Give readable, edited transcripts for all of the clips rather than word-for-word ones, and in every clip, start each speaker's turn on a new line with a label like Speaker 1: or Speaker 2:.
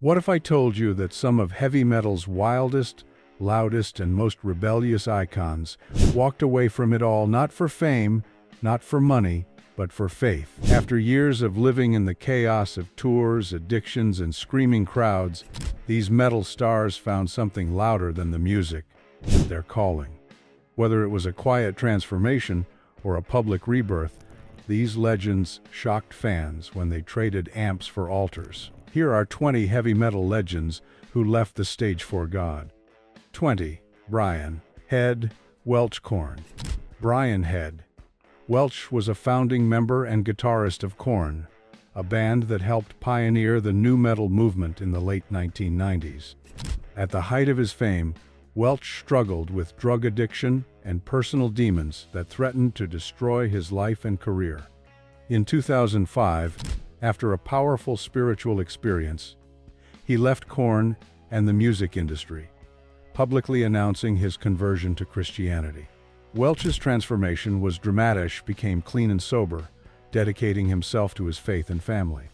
Speaker 1: What if I told you that some of heavy metal's wildest, loudest, and most rebellious icons walked away from it all not for fame, not for money, but for faith? After years of living in the chaos of tours, addictions, and screaming crowds, these metal stars found something louder than the music: their calling. Whether it was a quiet transformation or a public rebirth, these legends shocked fans when they traded amps for altars. Here are 20 heavy metal legends who left the stage for God. 20. Brian Head, Welch Korn. Brian Head. Welch was a founding member and guitarist of Korn, a band that helped pioneer the nu metal movement in the late 1990s. At the height of his fame, Welch struggled with drug addiction and personal demons that threatened to destroy his life and career. In 2005, after a powerful spiritual experience, he left Korn and the music industry, publicly announcing his conversion to Christianity. Welch's transformation was dramatic, became clean and sober, dedicating himself to his faith and family.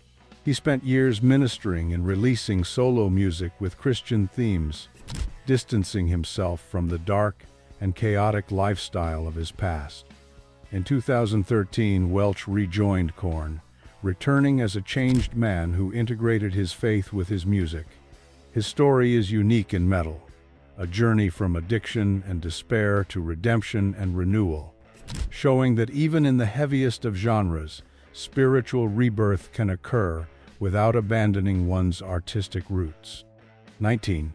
Speaker 1: He spent years ministering and releasing solo music with Christian themes, distancing himself from the dark and chaotic lifestyle of his past. In 2013, Welch rejoined Korn, returning as a changed man who integrated his faith with his music. His story is unique in metal, a journey from addiction and despair to redemption and renewal, showing that even in the heaviest of genres, spiritual rebirth can occur without abandoning one's artistic roots. 19.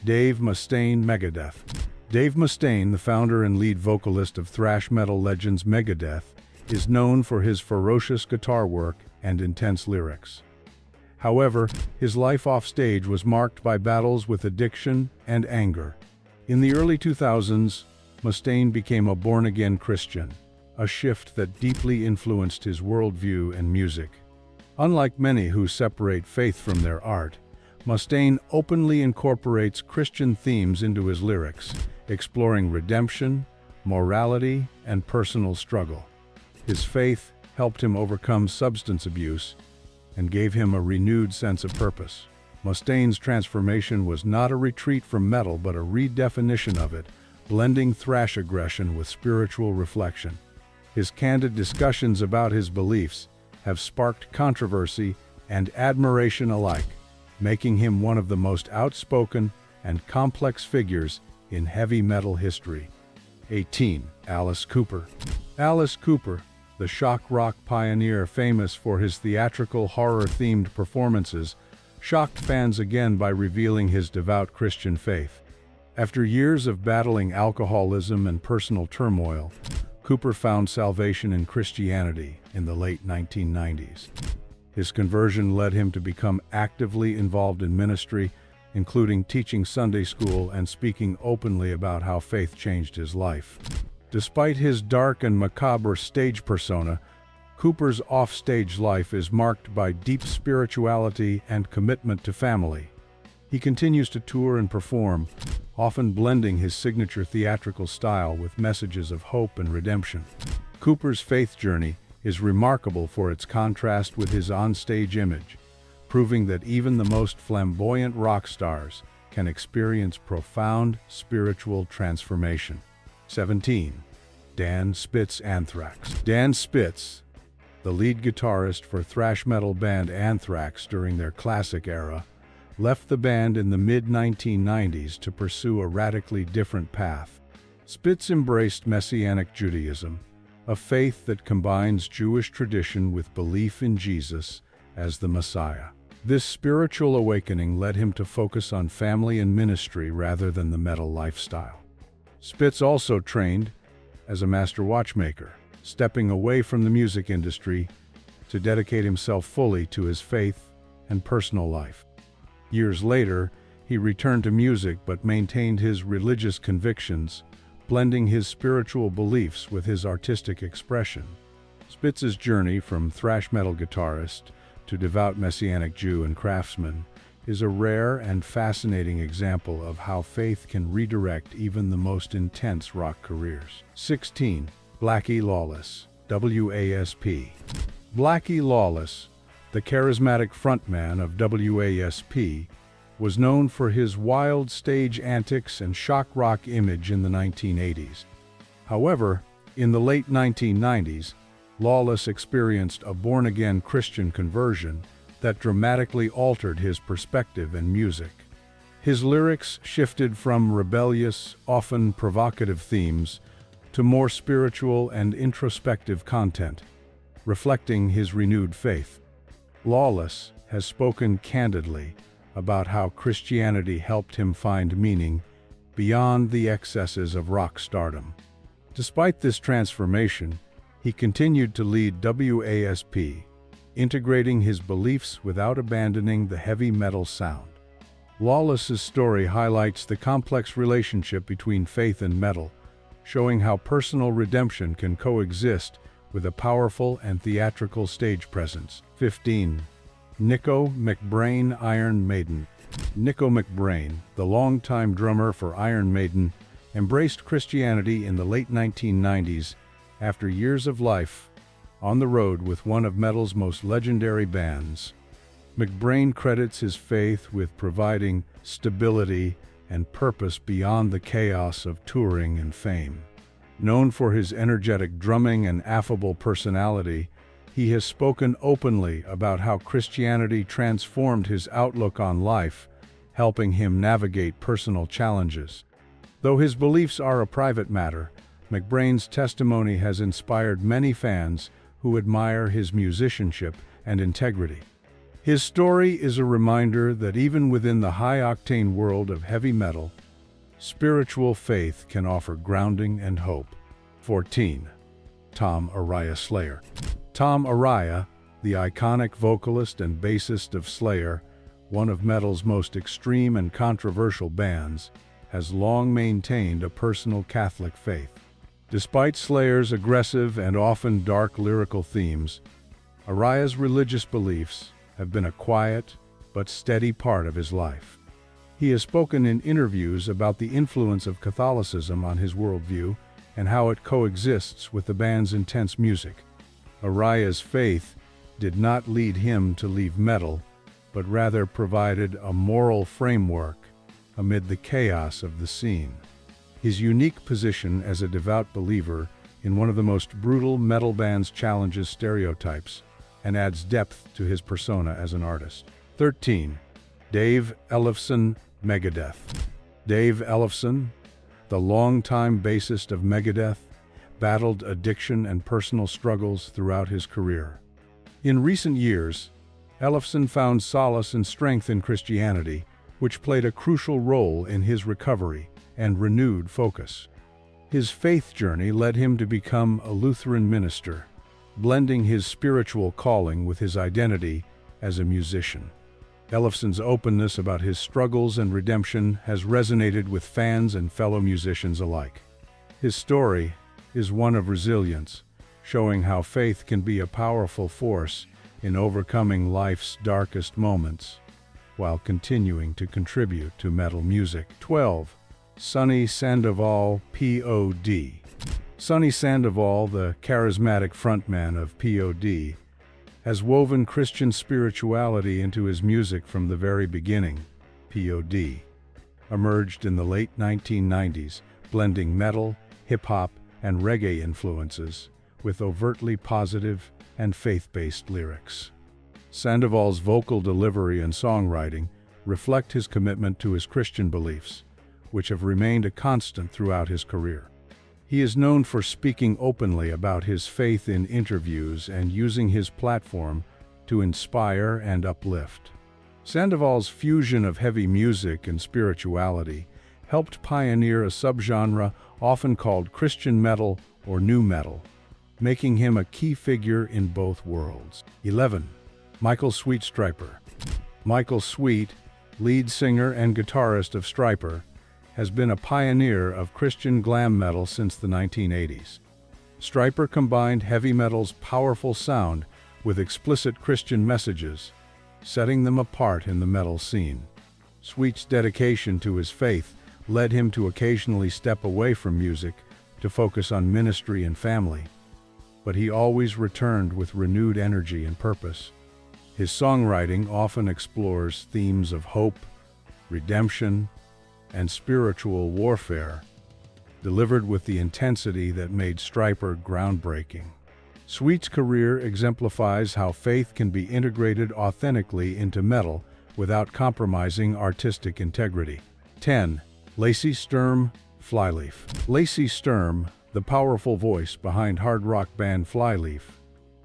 Speaker 1: Dave Mustaine, Megadeth. Dave Mustaine, the founder and lead vocalist of thrash metal legends Megadeth, is known for his ferocious guitar work and intense lyrics. However, his life offstage was marked by battles with addiction and anger. In the early 2000s, Mustaine became a born-again Christian, a shift that deeply influenced his worldview and music. Unlike many who separate faith from their art, Mustaine openly incorporates Christian themes into his lyrics, exploring redemption, morality, and personal struggle. His faith helped him overcome substance abuse and gave him a renewed sense of purpose. Mustaine's transformation was not a retreat from metal but a redefinition of it, blending thrash aggression with spiritual reflection. His candid discussions about his beliefs have sparked controversy and admiration alike, making him one of the most outspoken and complex figures in heavy metal history. 18. Alice Cooper. Alice Cooper, the shock rock pioneer famous for his theatrical horror-themed performances, shocked fans again by revealing his devout Christian faith. After years of battling alcoholism and personal turmoil, Cooper found salvation in Christianity in the late 1990s. His conversion led him to become actively involved in ministry, including teaching Sunday school and speaking openly about how faith changed his life. Despite his dark and macabre stage persona, Cooper's off-stage life is marked by deep spirituality and commitment to family. He continues to tour and perform, often blending his signature theatrical style with messages of hope and redemption. Cooper's faith journey is remarkable for its contrast with his on-stage image, proving that even the most flamboyant rock stars can experience profound spiritual transformation. 17. Dan Spitz, Anthrax. Dan Spitz, the lead guitarist for thrash metal band Anthrax during their classic era, left the band in the mid-1990s to pursue a radically different path. Spitz embraced Messianic Judaism, a faith that combines Jewish tradition with belief in Jesus as the Messiah. This spiritual awakening led him to focus on family and ministry rather than the metal lifestyle. Spitz also trained as a master watchmaker, stepping away from the music industry to dedicate himself fully to his faith and personal life. Years later, he returned to music but maintained his religious convictions, blending his spiritual beliefs with his artistic expression. Spitz's journey from thrash metal guitarist to devout Messianic Jew and craftsman is a rare and fascinating example of how faith can redirect even the most intense rock careers. 16. Blackie Lawless, WASP. Blackie Lawless, the charismatic frontman of WASP, was known for his wild stage antics and shock rock image in the 1980s. However, in the late 1990s, Lawless experienced a born-again Christian conversion that dramatically altered his perspective and music. His lyrics shifted from rebellious, often provocative themes to more spiritual and introspective content, reflecting his renewed faith. Lawless has spoken candidly about how Christianity helped him find meaning beyond the excesses of rock stardom. Despite this transformation, he continued to lead WASP, integrating his beliefs without abandoning the heavy metal sound. Lawless's story highlights the complex relationship between faith and metal, showing how personal redemption can coexist with a powerful and theatrical stage presence. 15. Neko McBrain Iron Maiden. Neko McBrain, the longtime drummer for Iron Maiden, embraced Christianity in the late 1990s after years of life on the road with one of metal's most legendary bands. McBrain credits his faith with providing stability and purpose beyond the chaos of touring and fame. Known for his energetic drumming and affable personality, he has spoken openly about how Christianity transformed his outlook on life, helping him navigate personal challenges. Though his beliefs are a private matter, McBrain's testimony has inspired many fans who admire his musicianship and integrity. His story is a reminder that even within the high-octane world of heavy metal, spiritual faith can offer grounding and hope. 14. Aria Slayer. Aria, the iconic vocalist and bassist of Slayer, one of metal's most extreme and controversial bands, has long maintained a personal Catholic faith. Despite Slayer's aggressive and often dark lyrical themes, Aria's religious beliefs have been a quiet but steady part of his life. He has spoken in interviews about the influence of Catholicism on his worldview and how it coexists with the band's intense music. Aria's faith did not lead him to leave metal, but rather provided a moral framework amid the chaos of the scene. His unique position as a devout believer in one of the most brutal metal bands challenges stereotypes and adds depth to his persona as an artist. 13. Dave Elliffson, Megadeth. Dave Elliffson, the longtime bassist of Megadeth, battled addiction and personal struggles throughout his career. In recent years, Elliffson found solace and strength in Christianity, which played a crucial role in his recovery and renewed focus. His faith journey led him to become a Lutheran minister, blending his spiritual calling with his identity as a musician. Elliffson's openness about his struggles and redemption has resonated with fans and fellow musicians alike. His story is one of resilience, showing how faith can be a powerful force in overcoming life's darkest moments, while continuing to contribute to metal music. 12. Sonny Sandoval, P.O.D. Sonny Sandoval, the charismatic frontman of P.O.D., has woven Christian spirituality into his music from the very beginning. P.O.D. emerged in the late 1990s, blending metal, hip-hop, and reggae influences with overtly positive and faith-based lyrics. Sandoval's vocal delivery and songwriting reflect his commitment to his Christian beliefs, which have remained a constant throughout his career. He is known for speaking openly about his faith in interviews and using his platform to inspire and uplift. Sandoval's fusion of heavy music and spirituality helped pioneer a subgenre often called Christian metal or nu metal, making him a key figure in both worlds. 11. Michael Sweet Stryper. Michael Sweet, lead singer and guitarist of Stryper, has been a pioneer of Christian glam metal since the 1980s. Stryper combined heavy metal's powerful sound with explicit Christian messages, setting them apart in the metal scene. Sweet's dedication to his faith led him to occasionally step away from music to focus on ministry and family, but he always returned with renewed energy and purpose. His songwriting often explores themes of hope, redemption, and spiritual warfare, delivered with the intensity that made Stryper groundbreaking. Sweet's career exemplifies how faith can be integrated authentically into metal without compromising artistic integrity. 10. Lacy Sturm Fly Leaf. Lacy Sturm, the powerful voice behind hard rock band Fly Leaf,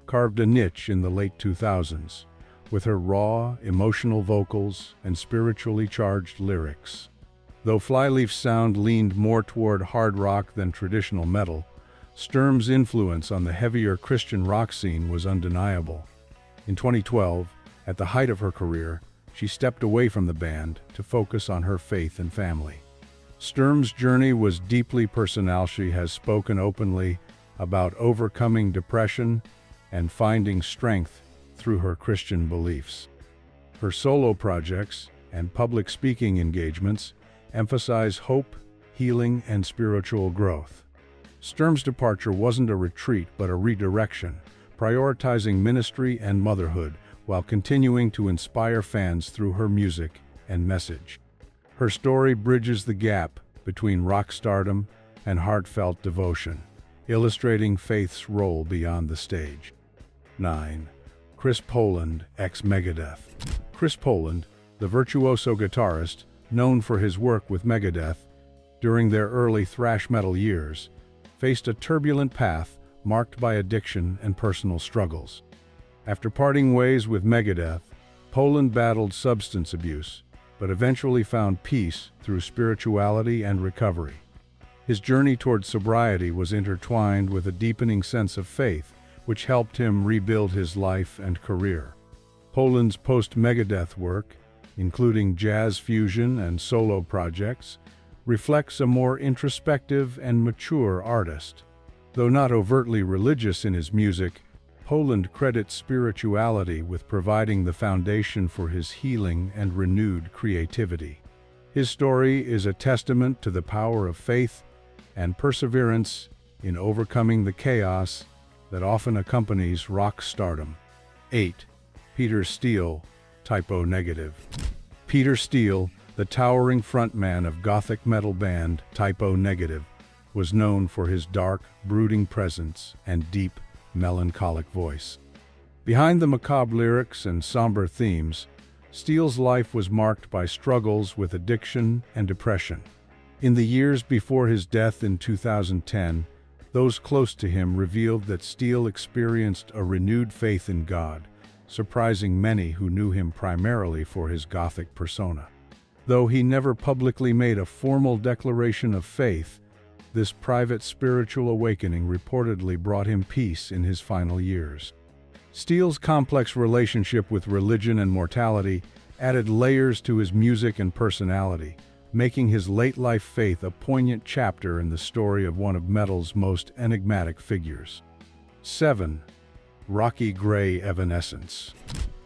Speaker 1: carved a niche in the late 2000s with her raw, emotional vocals and spiritually charged lyrics. Though Flyleaf's sound leaned more toward hard rock than traditional metal, Sturm's influence on the heavier Christian rock scene was undeniable. In 2012, at the height of her career, she stepped away from the band to focus on her faith and family. Sturm's journey was deeply personal. She has spoken openly about overcoming depression and finding strength through her Christian beliefs. Her solo projects and public speaking engagements emphasize hope, healing, and spiritual growth. Sturm's departure wasn't a retreat but a redirection, prioritizing ministry and motherhood while continuing to inspire fans through her music and message. Her story bridges the gap between rock stardom and heartfelt devotion, illustrating faith's role beyond the stage. 9. Chris Poland, ex-Megadeth. Chris Poland, the virtuoso guitarist, known for his work with Megadeth during their early thrash metal years, faced a turbulent path marked by addiction and personal struggles. After parting ways with Megadeth, Poland battled substance abuse, but eventually found peace through spirituality and recovery. His journey toward sobriety was intertwined with a deepening sense of faith, which helped him rebuild his life and career. Poland's post-Megadeth work, including jazz fusion and solo projects, reflects a more introspective and mature artist. Though not overtly religious in his music, Poland credits spirituality with providing the foundation for his healing and renewed creativity. His story is a testament to the power of faith and perseverance in overcoming the chaos that often accompanies rock stardom. 8. Peter Steele, typo negative. Peter Steele, the towering frontman of gothic metal band Typo Negative, was known for his dark, brooding presence and deep, melancholic voice. Behind the macabre lyrics and somber themes, Steele's life was marked by struggles with addiction and depression. In the years before his death in 2010, those close to him revealed that Steele experienced a renewed faith in God, surprising many who knew him primarily for his gothic persona. Though he never publicly made a formal declaration of faith, this private spiritual awakening reportedly brought him peace in his final years. Steele's complex relationship with religion and mortality added layers to his music and personality, making his late-life faith a poignant chapter in the story of one of metal's most enigmatic figures. 7. Rocky Gray Evanescence.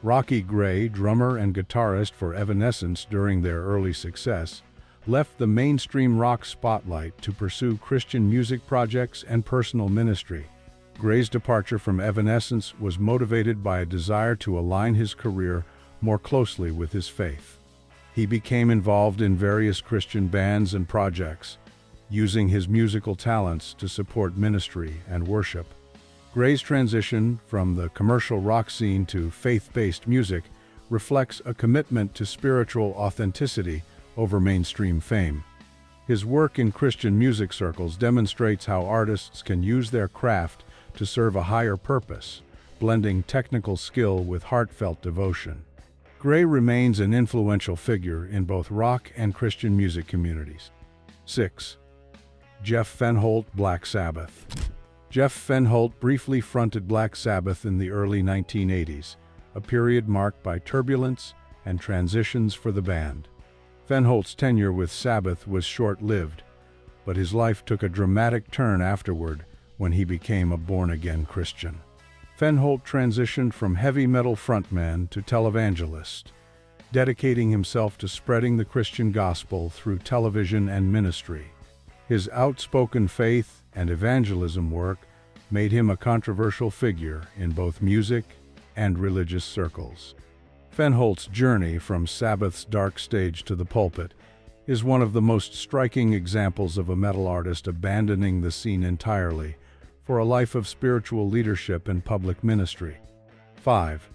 Speaker 1: Rocky Gray, drummer and guitarist for Evanescence during their early success, left the mainstream rock spotlight to pursue Christian music projects and personal ministry. Gray's departure from Evanescence was motivated by a desire to align his career more closely with his faith. He became involved in various Christian bands and projects, using his musical talents to support ministry and worship. Gray's transition from the commercial rock scene to faith-based music reflects a commitment to spiritual authenticity over mainstream fame. His work in Christian music circles demonstrates how artists can use their craft to serve a higher purpose, blending technical skill with heartfelt devotion. Gray remains an influential figure in both rock and Christian music communities. 6. Jeff Fenholt, Black Sabbath. Jeff Fenholt briefly fronted Black Sabbath in the early 1980s, a period marked by turbulence and transitions for the band. Fenholt's tenure with Sabbath was short-lived, but his life took a dramatic turn afterward when he became a born-again Christian. Fenholt transitioned from heavy metal frontman to televangelist, dedicating himself to spreading the Christian gospel through television and ministry. His outspoken faith and evangelism work made him a controversial figure in both music and religious circles. Fenholt's journey from Sabbath's dark stage to the pulpit is one of the most striking examples of a metal artist abandoning the scene entirely for a life of spiritual leadership and public ministry. 5.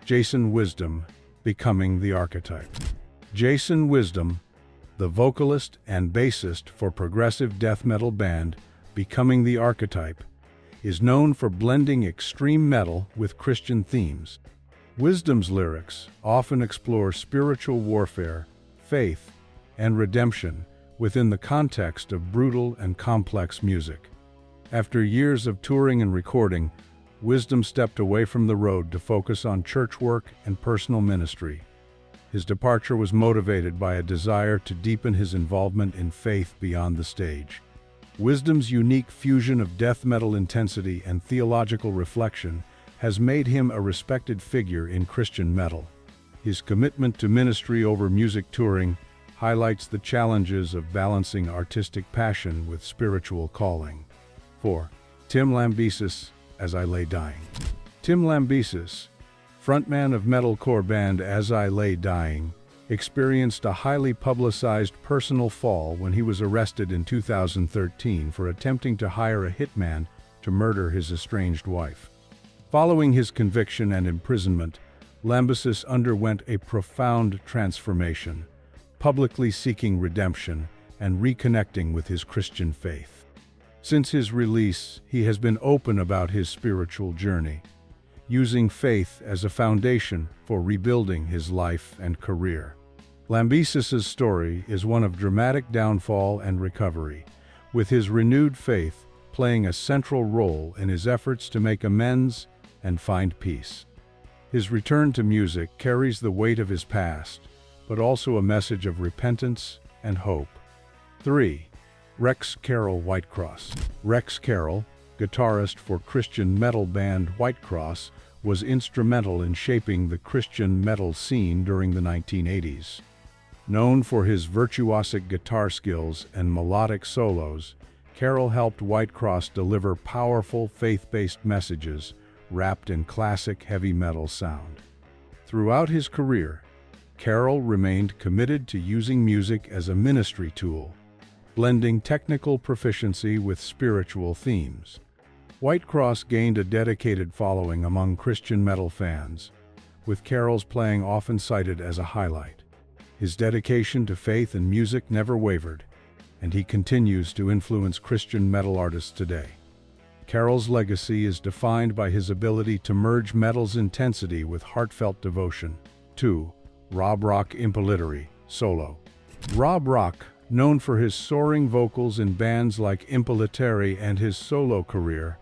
Speaker 1: Jason Wisdom, becoming the archetype. Jason Wisdom, the vocalist and bassist for progressive death metal band Becoming the Archetype, is known for blending extreme metal with Christian themes. Wisdom's lyrics often explore spiritual warfare, faith, and redemption within the context of brutal and complex music. After years of touring and recording, Wisdom stepped away from the road to focus on church work and personal ministry. His departure was motivated by a desire to deepen his involvement in faith beyond the stage. Wisdom's unique fusion of death metal intensity and theological reflection has made him a respected figure in Christian metal. His commitment to ministry over music touring highlights the challenges of balancing artistic passion with spiritual calling. 4. Tim Lambiss, As I Lay Dying. Tim Lambiss, frontman of metalcore band As I Lay Dying, experienced a highly publicized personal fall when he was arrested in 2013 for attempting to hire a hitman to murder his estranged wife. Following his conviction and imprisonment, Lambiss underwent a profound transformation, publicly seeking redemption and reconnecting with his Christian faith. Since his release, he has been open about his spiritual journey, using faith as a foundation for rebuilding his life and career. Lambiss's story is one of dramatic downfall and recovery, with his renewed faith playing a central role in his efforts to make amends and find peace. His return to music carries the weight of his past, but also a message of repentance and hope. 3. Rex Carroll Whitecross. Rex Carroll, guitarist for Christian metal band Whitecross, was instrumental in shaping the Christian metal scene during the 1980s. Known for his virtuosic guitar skills and melodic solos, Carroll helped Whitecross deliver powerful faith-based messages wrapped in classic heavy metal sound. Throughout his career, Carroll remained committed to using music as a ministry tool, blending technical proficiency with spiritual themes. Whitecross gained a dedicated following among Christian metal fans, with Carroll's playing often cited as a highlight. His dedication to faith and music never wavered, and he continues to influence Christian metal artists today. Carroll's legacy is defined by his ability to merge metal's intensity with heartfelt devotion. 2. Rob Rock Impolitery, solo. Rob Rock, known for his soaring vocals in bands like Impolitery and his solo career,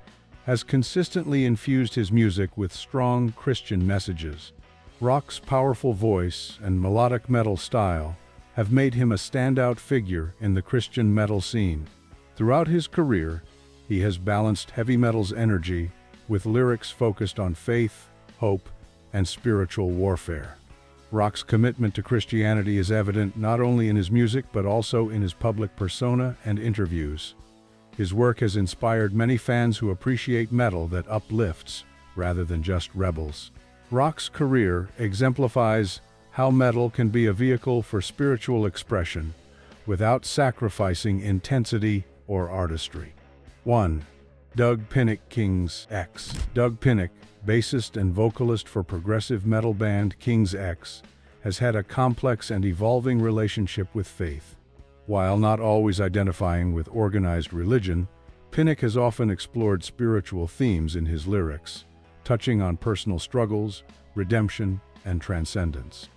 Speaker 1: has consistently infused his music with strong Christian messages. Rock's powerful voice and melodic metal style have made him a standout figure in the Christian metal scene. Throughout his career, he has balanced heavy metal's energy with lyrics focused on faith, hope, and spiritual warfare. Rock's commitment to Christianity is evident not only in his music but also in his public persona and interviews. His work has inspired many fans who appreciate metal that uplifts rather than just rebels. Rock's career exemplifies how metal can be a vehicle for spiritual expression without sacrificing intensity or artistry. 1. Doug Pinnick King's X. Doug Pinnick, bassist and vocalist for progressive metal band King's X, has had a complex and evolving relationship with faith. While not always identifying with organized religion, Pinnick has often explored spiritual themes in his lyrics, touching on personal struggles, redemption, and transcendence.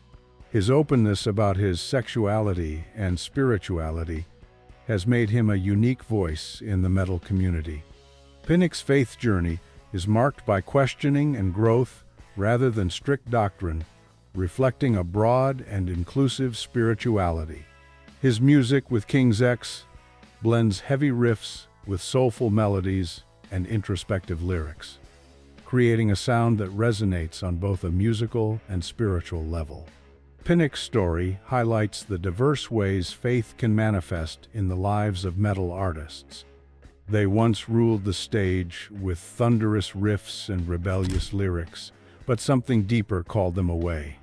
Speaker 1: His openness about his sexuality and spirituality has made him a unique voice in the metal community. Pinnick's faith journey is marked by questioning and growth rather than strict doctrine, reflecting a broad and inclusive spirituality. His music with King's X blends heavy riffs with soulful melodies and introspective lyrics, creating a sound that resonates on both a musical and spiritual level. Pinnick's story highlights the diverse ways faith can manifest in the lives of metal artists. They once ruled the stage with thunderous riffs and rebellious lyrics, but something deeper called them away.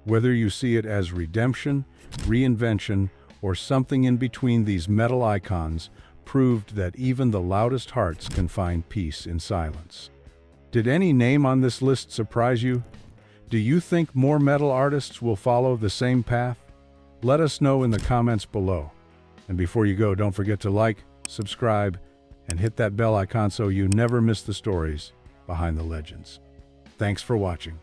Speaker 1: Whether you see it as redemption, reinvention, or something in between, these metal icons proved that even the loudest hearts can find peace in silence. Did any name on this list surprise you? Do you think more metal artists will follow the same path? Let us know in the comments below. And before you go, don't forget to like, subscribe, and hit that bell icon so you never miss the stories behind the legends. Thanks for watching.